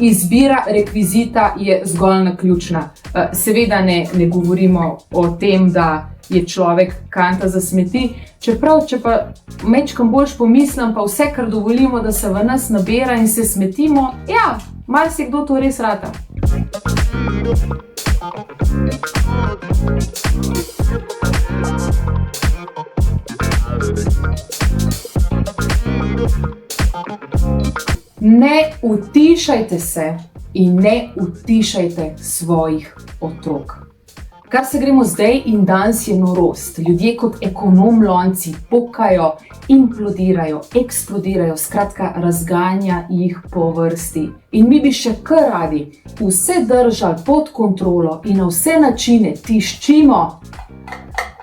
Izbira rekvizita je zgolj naključna. Seveda ne govorimo o tem, da je človek kanta za smeti, čeprav, če pa mečkam boljš pomislim, pa vse, kar dovolimo, da se v nas nabira in se smetimo, ja, marsikdo to res rata. Ne utišajte se in ne utišajte svojih otrok. Kar se gremo zdaj in danes je norost. Ljudje kot ekonomlonci pokajo, implodirajo, eksplodirajo, skratka razganja jih po vrsti. In mi bi še kar radi vse držali pod kontrolo in na vse načine tiščimo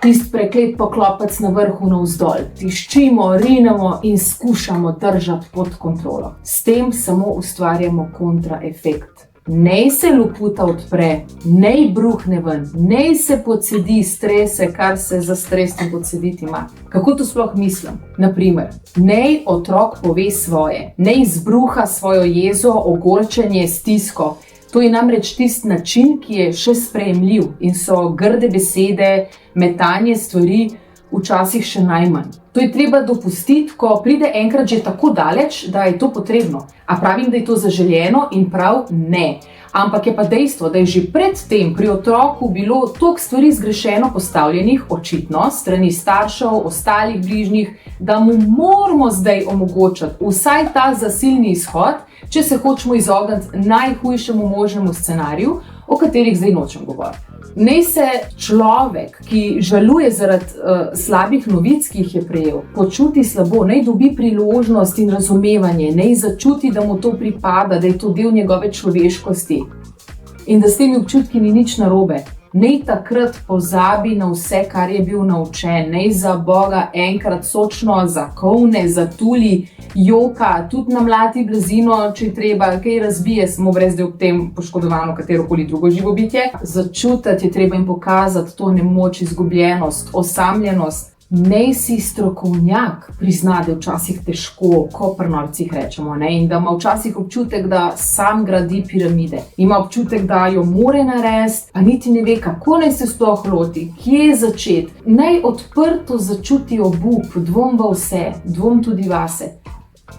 tisti preklet poklopec na vrhu navzdol. Tiščimo, rinemo in skušamo držati pod kontrolo. S tem samo ustvarjamo kontraefekt. Nej se loputa odpre, nej bruhne ven, nej se podsedi, strese, kar se za stresno podsediti ima. Kako to sploh mislim? Naprimer, nej otrok pove svoje, nej zbruha svojo jezo, ogorčenje, stisko. To je namreč tisti način, ki je še sprejemljiv in so grde besede, metanje stvari včasih še najmanj. To je treba dopustiti, ko pride enkrat že tako daleč, da je to potrebno. A pravim, da je to zaželjeno in prav ne. Ampak je pa dejstvo, da je že pred tem pri otroku bilo toliko stvari zgrešeno postavljenih, očitno, strani staršev, ostalih bližnjih, da mu moramo zdaj omogočiti vsaj ta zasilni izhod, če se hočemo izogniti najhujšemu možnemu scenariju, o katerih zdaj nočem govoriti. Naj se človek, ki žaluje zaradi slabih novic, ki jih je prejel, počuti slabo, naj dobi priložnost in razumevanje, naj začuti, da mu to pripada, da je to del njegove človeškosti in da s temi občutki ni nič narobe. Naj takrat pozabi na vse, kar je bil naučen, naj za Boga enkrat sočno zakovne, zatuli, joka, tudi namlati blazino, če treba, kaj razbije, samo brez da ob tem poškodovano katerokoli drugo živo bitje. Začutiti je treba in pokazati to nemoč, izgubljenost, osamljenost. Naj si strokovnjak prizna, da je včasih težko, ko pri norcih rečemo, in da ima včasih občutek, da sam gradi piramide. Ima občutek, da jo more narediti, pa niti ne ve, kako naj se sploh loti, kje začeti. Naj odprto začuti obup, dvom v vse, dvom tudi vase.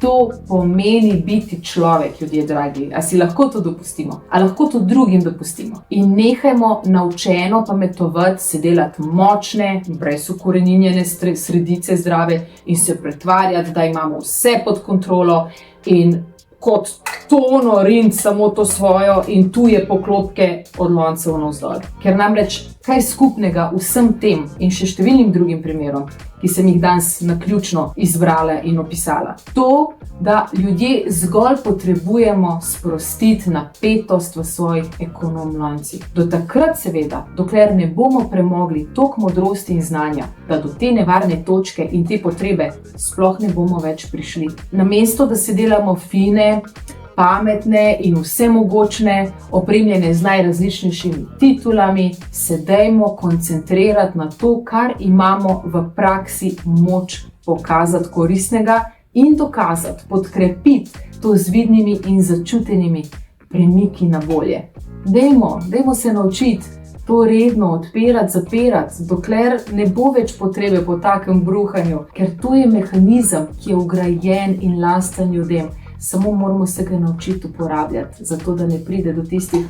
To pomeni biti človek, ljudje dragi. A si lahko to dopustimo? A lahko to drugim dopustimo? In nehajmo naučeno pametovati, se delati močne, brez ukoreninjene sredice zdrave in se pretvarjati, da imamo vse pod kontrolo in kot tono riniti samo to svojo in tuje poklopke od loncev navzdol. Ker namreč kaj skupnega vsem tem in še številnim drugim primerom, ki sem jih danes naključno izbrala in opisala. To, da ljudje zgolj potrebujemo sprostiti napetost v svojih ekonomloncih. Do takrat seveda, dokler ne bomo premogli toliko modrosti in znanja, da do te nevarne točke in te potrebe sploh ne bomo več prišli. Namesto, da se delamo fine, pametne in vsemogočne, opremljene z najrazličnejšimi titulami, se dajmo koncentrirati na to, kar imamo v praksi moč pokazati koristnega in dokazati, podkrepiti to z vidnimi in začutenimi premiki na bolje. Dajmo se naučiti to redno odpirati, zapirati, dokler ne bo več potrebe po takem bruhanju, ker to je mehanizem, ki je vgrajen in lasten ljudem. Samo moramo se ga naučiti uporabljati, zato da ne pride do tistih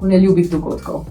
neljubih dogodkov.